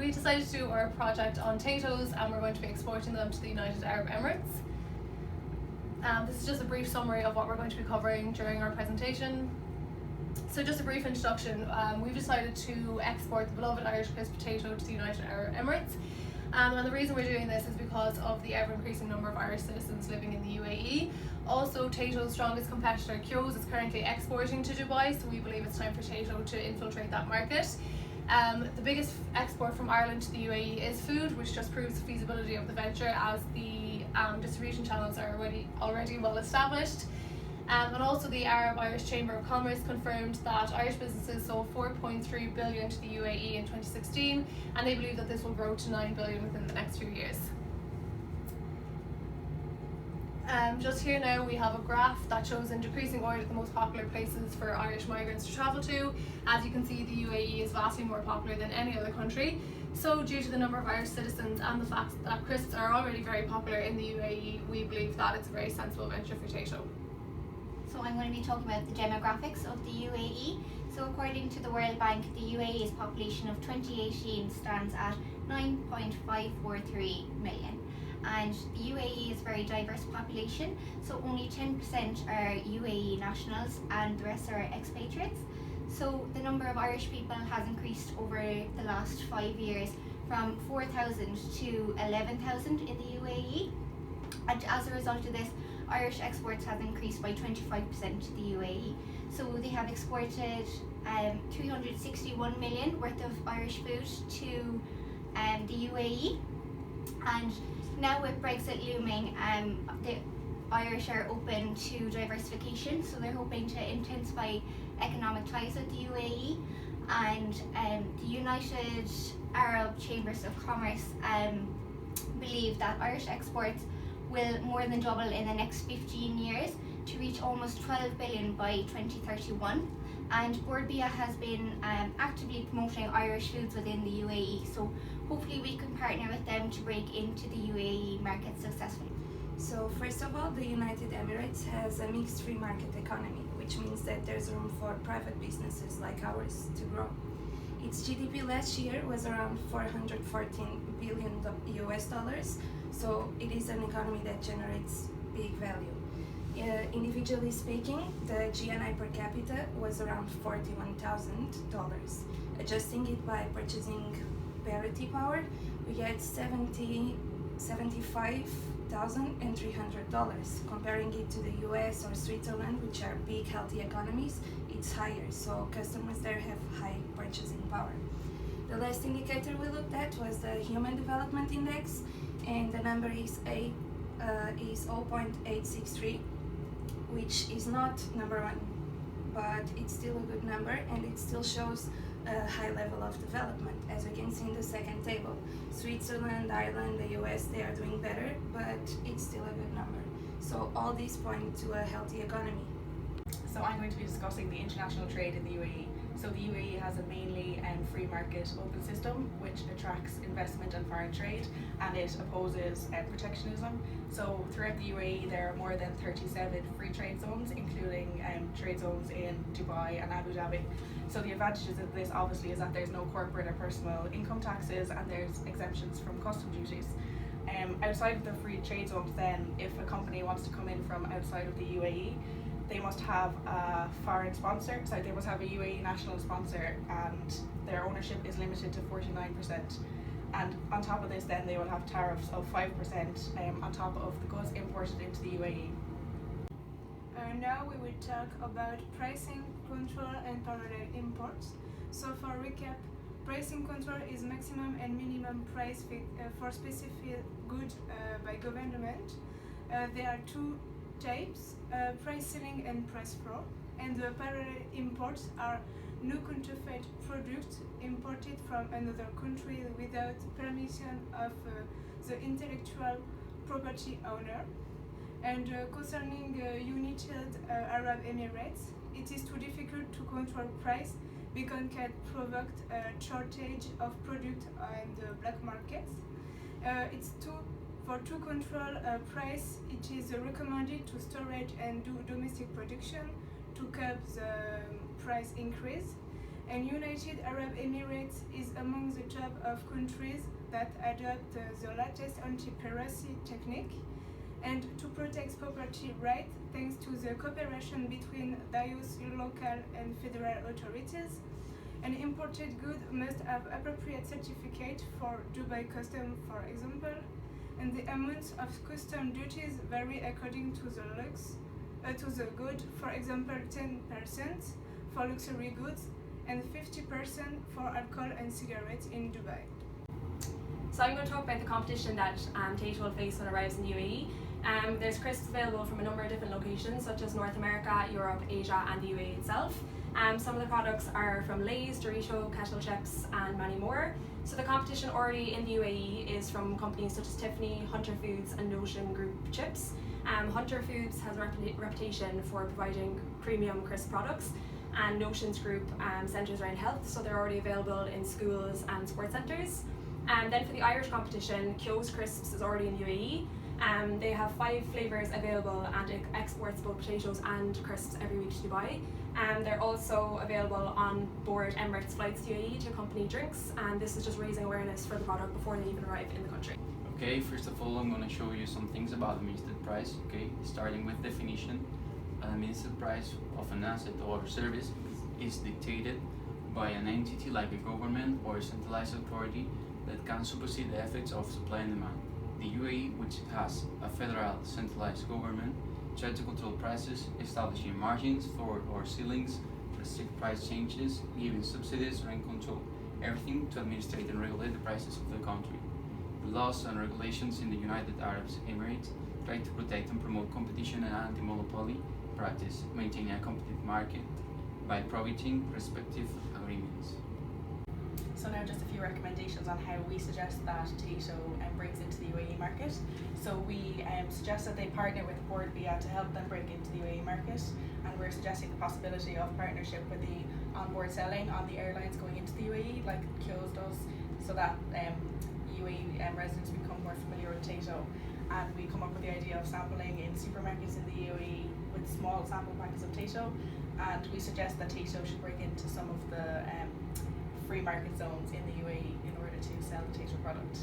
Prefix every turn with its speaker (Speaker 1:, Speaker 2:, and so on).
Speaker 1: We decided to do our project on Taytos and we're going to be exporting them to the United Arab Emirates. This is just a brief summary of what we're going to be covering during our presentation. So just a brief introduction, we've decided to export the beloved Irish crisp potato to the United Arab Emirates. And the reason we're doing this is because of the ever increasing number of Irish citizens living in the UAE. Also, Tayto's strongest competitor, Kyo's, is currently exporting to Dubai, so we believe it's time for Tayto to infiltrate that market. The biggest export from Ireland to the UAE is food, which just proves the feasibility of the venture as the distribution channels are already well established. And also the Arab-Irish Chamber of Commerce confirmed that Irish businesses sold 4.3 billion to the UAE in 2016, and they believe that this will grow to 9 billion within the next few years. Just here now we have a graph that shows in decreasing order the most popular places for Irish migrants to travel to. As you can see, the UAE is vastly more popular than any other country. So due to the number of Irish citizens and the fact that crisps are already very popular in the UAE, we believe that it's a very sensible venture for Tayto.
Speaker 2: So I'm going to be talking about the demographics of the UAE. So according to the World Bank, the UAE's population of 2018 stands at 9.543 million. And the UAE is a very diverse population, so only 10% are UAE nationals and the rest are expatriates. So the number of Irish people has increased over the last 5 years from 4,000 to 11,000 in the UAE. And as a result of this, Irish exports have increased by 25% to the UAE. So they have exported 361 million worth of Irish food to the UAE. And now with Brexit looming, the Irish are open to diversification, so they're hoping to intensify economic ties with the UAE. And the United Arab Chambers of Commerce believe that Irish exports will more than double in the next 15 years to reach almost 12 billion by 2031. And Borbia has been actively promoting Irish foods within the UAE, so hopefully we can partner with them to break into the UAE market successfully.
Speaker 3: So first of all, the United Emirates has a mixed free market economy, which means that there's room for private businesses like ours to grow. Its GDP last year was around 414 billion US dollars, so it is an economy that generates big value. Individually speaking, the GNI per capita was around $41,000. Adjusting it by purchasing parity power, we get $75,300. Comparing it to the US or Switzerland, which are big, healthy economies, it's higher, so customers there have high purchasing power. The last indicator we looked at was the Human Development Index, and the number is 0.863, which is not number one, but it's still a good number, and it still shows a high level of development, as we can see in the second table. Switzerland, Ireland, the US, they are doing better, but it's still a good number. So all these point to a healthy economy.
Speaker 4: So I'm going to be discussing the international trade in the UAE. So the UAE has a mainly free market open system which attracts investment and foreign trade, and it opposes protectionism. So throughout the UAE there are more than 37 free trade zones, including trade zones in Dubai and Abu Dhabi. So the advantages of this obviously is that there's no corporate or personal income taxes, and there's exemptions from custom duties. Outside of the free trade zones then, if a company wants to come in from outside of the UAE, they must have a foreign sponsor, so they must have a UAE national sponsor, and their ownership is limited to 49%. And on top of this then they will have tariffs of 5% on top of the goods imported into the UAE.
Speaker 5: Now we will talk about pricing control and parallel imports. So for recap, pricing control is maximum and minimum price for specific goods by government. There are two types, price ceiling and price floor, and the parallel imports are no counterfeit products imported from another country without permission of the intellectual property owner. And concerning United Arab Emirates, it is too difficult to control price because it can provoke a shortage of product on the black markets. To control price, it is recommended to storage and do domestic production to curb the price increase. and United Arab Emirates is among the top of countries that adopt the latest anti-piracy technique and to protect property rights thanks to the cooperation between those local and federal authorities. An imported good must have appropriate certificate for Dubai custom, for example, and the amounts of custom duties vary according to the good, for example 10% for luxury goods and 50% for alcohol and cigarettes in Dubai.
Speaker 6: So I'm going to talk about the competition that Tayto will face when it arrives in the UAE. There's crisps available from a number of different locations such as North America, Europe, Asia and the UAE itself. Some of the products are from Lay's, Dorito, Kettle Chips and many more. So the competition already in the UAE is from companies such as Tiffany, Hunter Foods and Notion Group Chips. Hunter Foods has a reputation for providing premium crisp products, and Notion's group centres around health, so they're already available in schools and sports centres. Then for the Irish competition, Kyo's Crisps is already in the UAE. They have 5 flavours available and it exports both potatoes and crisps every week to Dubai. They're also available on board Emirates flights to UAE to accompany drinks, and this is just raising awareness for the product before they even arrive in the country.
Speaker 7: Okay, first of all I'm going to show you some things about administered price. Okay, starting with definition. An administered price of an asset or service is dictated by an entity like a government or a centralized authority that can supersede the effects of supply and demand. The UAE, which has a federal centralized government, tries to control prices, establishing margins, floor or ceilings, restrict price changes, giving subsidies, and control everything to administrate and regulate the prices of the country. The laws and regulations in the United Arab Emirates try to protect and promote competition and anti-monopoly practice, maintaining a competitive market by prohibiting respective agreements.
Speaker 4: So now just a few recommendations on how we suggest that Tayto breaks into the UAE market. So we suggest that they partner with Board BIA to help them break into the UAE market, and we're suggesting the possibility of partnership with the onboard selling on the airlines going into the UAE, like Kyo's does, so that UAE residents become more familiar with Tayto. And we come up with the idea of sampling in supermarkets in the UAE with small sample packets of Tayto, and we suggest that Tayto should break into some of the free market zones in the UAE in order to sell the Tayto product.